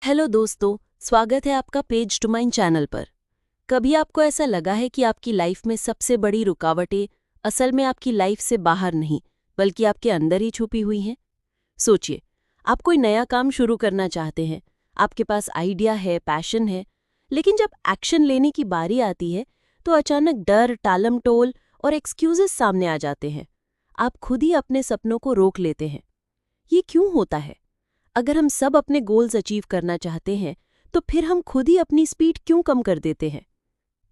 Hello दोस्तों, स्वागत है आपका पेज टू माइन चैनल पर। कभी आपको ऐसा लगा है कि आपकी लाइफ में सबसे बड़ी रुकावटें असल में आपकी लाइफ से बाहर नहीं बल्कि आपके अंदर ही छुपी हुई हैं? सोचिए, आप कोई नया काम शुरू करना चाहते हैं, आपके पास आइडिया है, पैशन है, लेकिन जब एक्शन लेने की बारी आती है तो अचानक डर, टालमटोल और एक्सक्यूजेस सामने आ जाते हैं। आप खुद ही अपने सपनों को रोक लेते हैं। ये क्यों होता है? अगर हम सब अपने गोल्स अचीव करना चाहते हैं तो फिर हम खुद ही अपनी स्पीड क्यों कम कर देते हैं?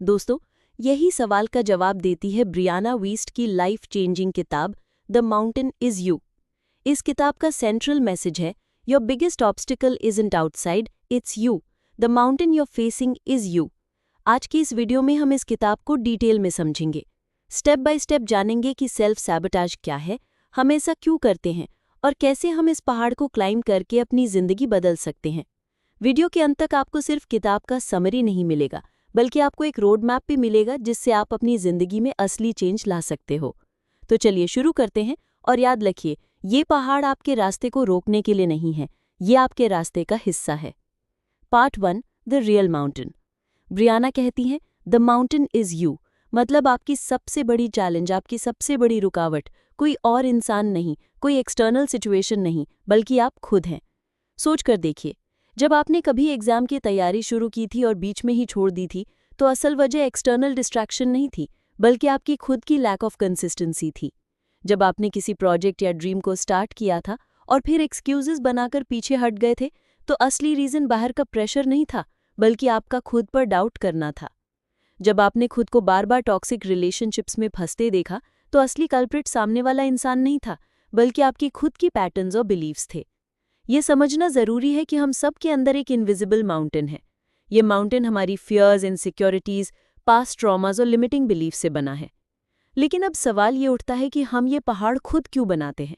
दोस्तों, यही सवाल का जवाब देती है ब्रियाना वीस्ट की लाइफ चेंजिंग किताब द माउंटेन इज यू। इस किताब का सेंट्रल मैसेज है, your biggest obstacle isn't outside, it's you. The mountain you're facing is you. आज की इस वीडियो में हम इस किताब को डिटेल में समझेंगे। स्टेप बाय स्टेप जानेंगे कि सेल्फ सैबोटाज क्या है, हम ऐसा क्यों करते हैं और कैसे हम इस पहाड़ को क्लाइंब करके अपनी जिंदगी बदल सकते हैं। वीडियो के अंत तक आपको सिर्फ किताब का समरी नहीं मिलेगा, बल्कि आपको एक रोड मैप भी मिलेगा जिससे आप अपनी जिंदगी में असली चेंज ला सकते हो। तो चलिए शुरू करते हैं, और याद रखिए, ये पहाड़ आपके रास्ते को रोकने के लिए नहीं है, ये आपके रास्ते का हिस्सा है। Part 1, the real mountain. Brianna कहती हैं, द माउंटेन इज यू, मतलब आपकी सबसे बड़ी चैलेंज, आपकी सबसे बड़ी रुकावट कोई और इंसान नहीं, कोई एक्सटर्नल सिचुएशन नहीं, बल्कि आप खुद हैं। सोच कर देखिए, जब आपने कभी एग्जाम की तैयारी शुरू की थी और बीच में ही छोड़ दी थी, तो असल वजह एक्सटर्नल डिस्ट्रैक्शन नहीं थी, बल्कि आपकी खुद की लैक ऑफ कंसिस्टेंसी थी। जब आपने किसी प्रोजेक्ट या ड्रीम को स्टार्ट किया था और फिर एक्सक्यूजेस बनाकर पीछे हट गए थे, तो असली रीजन बाहर का प्रेशर नहीं था, बल्कि आपका खुद पर डाउट करना था। जब आपने खुद को बार बार टॉक्सिक रिलेशनशिप्स में फंसते देखा, तो असली कल्प्रिट सामने वाला इंसान नहीं था, बल्कि आपकी खुद की पैटर्न्स और बिलीव्स थे। ये समझना जरूरी है कि हम सब के अंदर एक इनविजिबल माउंटेन है। ये माउंटेन हमारी फियर्स, इनसिक्योरिटीज, पास्ट ट्रॉमाज और लिमिटिंग बिलीफ से बना है। लेकिन अब सवाल ये उठता है कि हम ये पहाड़ खुद क्यों बनाते हैं?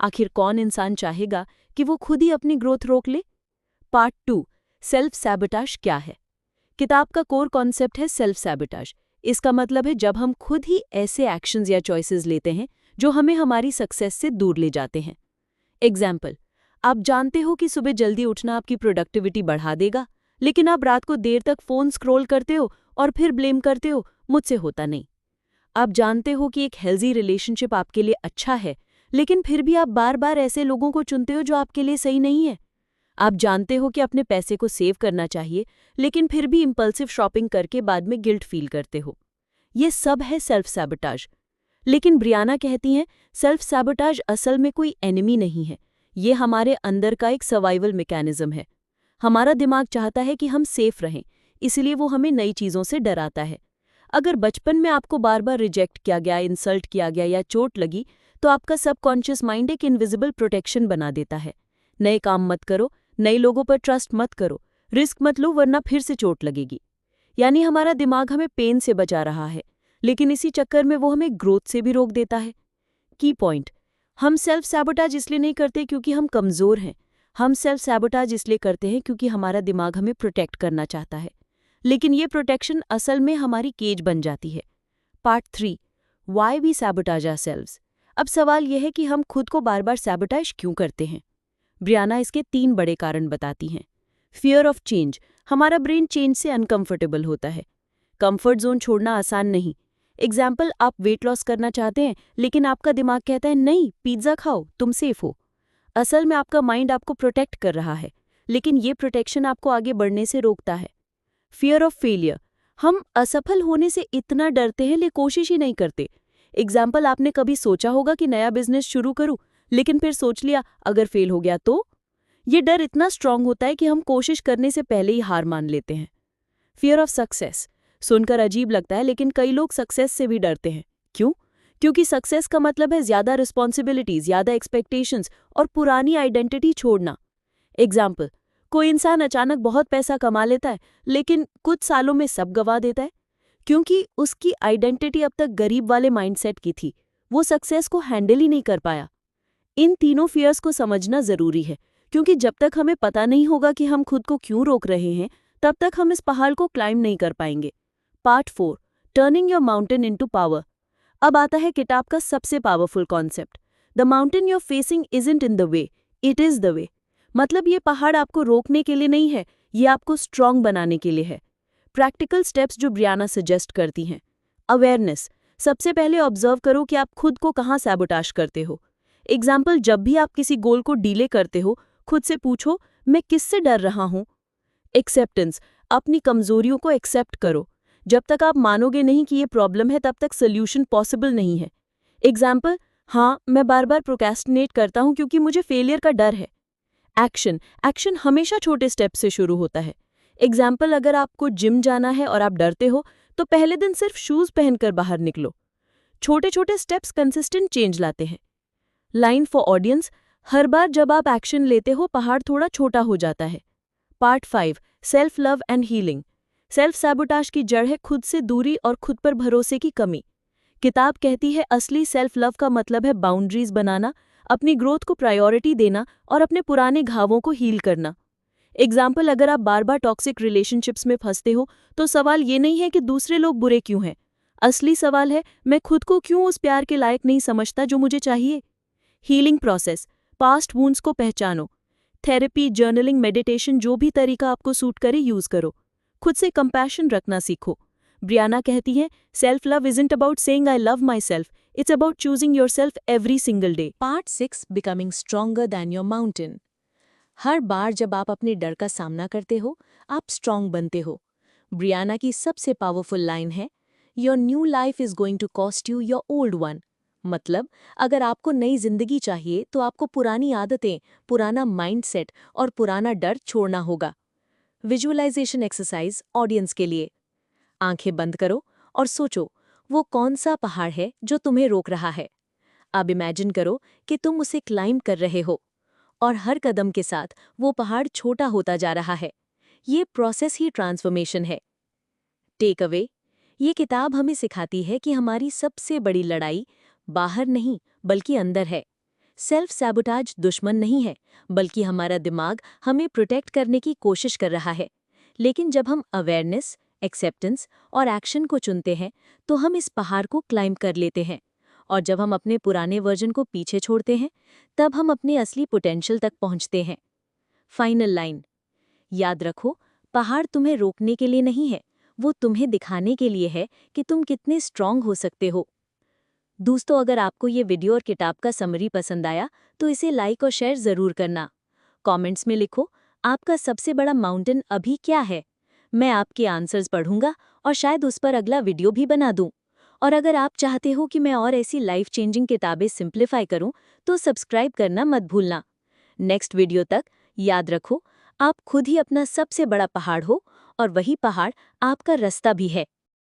आखिर कौन इंसान चाहेगा कि वो खुद ही अपनी ग्रोथ रोक ले? पार्ट 2, सेल्फ सैबोटाज क्या है? किताब का कोर कॉन्सेप्ट है सेल्फ सैबोटाज। इसका मतलब है जब हम खुद ही ऐसे एक्शंस या चॉइसेस लेते हैं जो हमें हमारी सक्सेस से दूर ले जाते हैं। एग्जाम्पल, आप जानते हो कि सुबह जल्दी उठना आपकी प्रोडक्टिविटी बढ़ा देगा, लेकिन आप रात को देर तक फोन स्क्रॉल करते हो और फिर ब्लेम करते हो, मुझसे होता नहीं। आप जानते हो कि एक हेल्दी रिलेशनशिप आपके लिए अच्छा है, लेकिन फिर भी आप बार बार ऐसे लोगों को चुनते हो जो आपके लिए सही नहीं है। आप जानते हो कि अपने पैसे को सेव करना चाहिए, लेकिन फिर भी इंपल्सिव शॉपिंग करके बाद में गिल्ट फील करते हो। ये सब है सेल्फ सैबोटाज। लेकिन ब्रियाना कहती हैं, सेल्फ सैबोटाज असल में कोई एनिमी नहीं है, ये हमारे अंदर का एक सर्वाइवल मैकेनिज्म है। हमारा दिमाग चाहता है कि हम सेफ रहें, इसलिए वो हमें नई चीज़ों से डराता है। अगर बचपन में आपको बार बार रिजेक्ट किया गया, इंसल्ट किया गया या चोट लगी, तो आपका सबकॉन्शियस माइंड एक इनविजिबल प्रोटेक्शन बना देता है। नए काम मत करो, नए लोगों पर ट्रस्ट मत करो, रिस्क मत लो वरना फिर से चोट लगेगी। यानी हमारा दिमाग हमें पेन से बचा रहा है, लेकिन इसी चक्कर में वो हमें ग्रोथ से भी रोक देता है। की पॉइंट, हम सेल्फ सैबोटाज इसलिए नहीं करते क्योंकि हम कमज़ोर हैं, हम सेल्फ सैबोटाज इसलिए करते हैं क्योंकि हमारा दिमाग हमें प्रोटेक्ट करना चाहता है। लेकिन ये प्रोटेक्शन असल में हमारी केज बन जाती है। Part 3, why we sabotage ourselves. अब सवाल यह है कि हम खुद को बार बार सैबोटाज क्यों करते हैं? ब्रियाना इसके 3 बड़े कारण बताती हैं। फियर ऑफ चेंज, हमारा ब्रेन चेंज से अनकंफर्टेबल होता है। कंफर्ट जोन छोड़ना आसान नहीं। एग्जाम्पल, आप वेट लॉस करना चाहते हैं, लेकिन आपका दिमाग कहता है नहीं, पिज्ज़ा खाओ, तुम सेफ हो। असल में आपका माइंड आपको प्रोटेक्ट कर रहा है, लेकिन ये प्रोटेक्शन आपको आगे बढ़ने से रोकता है। फियर ऑफ फेलियर, हम असफल होने से इतना डरते हैं ले कोशिश ही नहीं करते। एग्जाम्पल, आपने कभी सोचा होगा कि नया बिजनेस शुरू करूं, लेकिन फिर सोच लिया अगर फेल हो गया तो? ये डर इतना स्ट्रांग होता है कि हम कोशिश करने से पहले ही हार मान लेते हैं। फियर ऑफ सक्सेस, सुनकर अजीब लगता है, लेकिन कई लोग सक्सेस से भी डरते हैं। क्यों? क्योंकि सक्सेस का मतलब है ज्यादा रिस्पॉन्सिबिलिटीज, ज्यादा एक्सपेक्टेशंस और पुरानी आइडेंटिटी छोड़ना। एग्जाम्पल, कोई इंसान अचानक बहुत पैसा कमा लेता है, लेकिन कुछ सालों में सब गवा देता है, क्योंकि उसकी आइडेंटिटी अब तक गरीब वाले माइंडसेट की थी, वो सक्सेस को हैंडल ही नहीं कर पाया। इन तीनों फियर्स को समझना जरूरी है, क्योंकि जब तक हमें पता नहीं होगा कि हम खुद को क्यों रोक रहे हैं, तब तक हम इस पहाड़ को क्लाइंब नहीं कर पाएंगे। Part 4, turning your mountain into power. अब आता है किताब का सबसे powerful concept, the mountain you're facing isn't in the way, it is the way. मतलब ये पहाड़ आपको रोकने के लिए नहीं है, ये आपको स्ट्रांग बनाने के लिए है। प्रैक्टिकल स्टेप्स जो ब्रियाना सजेस्ट करती हैं। अवेयरनेस। सबसे पहले ऑब्जर्व करो कि आप खुद को कहाँ सैबोटाज करते हो। एग्जाम्पल, जब भी आप किसी गोल को डीले करते हो, खुद से पूछो, मैं किससे डर रहा हूँ। एक्सेप्टेंस। अपनी कमजोरियों को एक्सेप्ट करो। जब तक आप मानोगे नहीं कि ये प्रॉब्लम है, तब तक सोल्यूशन पॉसिबल नहीं है। एग्जाम्पल, हाँ, मैं बार बार प्रोक्रेस्टिनेट करता हूँ क्योंकि मुझे फेलियर का डर है। एक्शन। एक्शन हमेशा छोटे स्टेप से शुरू होता है। एग्जाम्पल, अगर आपको जिम जाना है और आप डरते हो, तो पहले दिन सिर्फ शूज पहनकर बाहर निकलो। छोटे छोटे स्टेप्स कंसिस्टेंट चेंज लाते हैं। Line for audience. हर बार जब आप एक्शन लेते हो, पहाड़ थोड़ा छोटा हो जाता है। Part 5, self love and healing. Self sabotage की जड़ है खुद से दूरी और खुद पर भरोसे की कमी। किताब कहती है असली सेल्फ लव का मतलब है बाउंड्रीज बनाना, अपनी ग्रोथ को प्रायोरिटी देना और अपने पुराने घावों को हील करना। एग्जाम्पल, अगर आप बार बार टॉक्सिक रिलेशनशिप्स में फंसते हो, तो सवाल ये नहीं है कि दूसरे लोग बुरे क्यों हैं। असली सवाल है, मैं खुद को क्यों उस प्यार के लायक नहीं समझता जो मुझे चाहिए। Healing process. पास्ट वूंड्स को पहचानो। थेरेपी, जर्नलिंग, मेडिटेशन, जो भी तरीका आपको सूट करे यूज करो। खुद से कंपैशन रखना सीखो। ब्रियाना कहती है, self love isn't about saying I love myself, it's about choosing yourself every single day. Part 6, becoming stronger than your mountain. हर बार जब आप अपने डर का सामना करते हो, आप स्ट्रॉन्ग बनते हो। ब्रियाना की सबसे पावरफुल लाइन है, your new life is going to cost you your old one. मतलब, अगर आपको नई जिंदगी चाहिए तो आपको पुरानी आदतें, पुराना माइंडसेट और पुराना डर छोड़ना होगा। विजुअलाइजेशन एक्सरसाइज ऑडियंस के लिए। आंखें बंद करो और सोचो, वो कौन सा पहाड़ है जो तुम्हें रोक रहा है। अब इमेजिन करो कि तुम उसे क्लाइंब कर रहे हो और हर कदम के साथ वो पहाड़ छोटा होता जा रहा है। ये प्रोसेस ही ट्रांसफॉर्मेशन है। Take away. ये किताब हमें सिखाती है कि हमारी सबसे बड़ी लड़ाई बाहर नहीं बल्कि अंदर है। सेल्फ सैबोटाज दुश्मन नहीं है, बल्कि हमारा दिमाग हमें प्रोटेक्ट करने की कोशिश कर रहा है। लेकिन जब हम अवेयरनेस, एक्सेप्टेंस और एक्शन को चुनते हैं, तो हम इस पहाड़ को क्लाइंब कर लेते हैं। और जब हम अपने पुराने वर्जन को पीछे छोड़ते हैं, तब हम अपने असली पोटेंशियल तक पहुंचते हैं। Final line. याद रखो, पहाड़ तुम्हें रोकने के लिए नहीं है, वो तुम्हें दिखाने के लिए है कि तुम कितने स्ट्रांग हो सकते हो। दोस्तों, अगर आपको ये वीडियो और किताब का समरी पसंद आया, तो इसे लाइक और शेयर ज़रूर करना। कमेंट्स में लिखो, आपका सबसे बड़ा माउंटेन अभी क्या है। मैं आपके आंसर्स पढ़ूंगा और शायद उस पर अगला वीडियो भी बना दूं। और अगर आप चाहते हो कि मैं और ऐसी लाइफ चेंजिंग किताबें सिंप्लीफाई करूं, तो सब्सक्राइब करना मत भूलना। नेक्स्ट वीडियो तक याद रखो, आप खुद ही अपना सबसे बड़ा पहाड़ हो और वही पहाड़ आपका रास्ता भी है।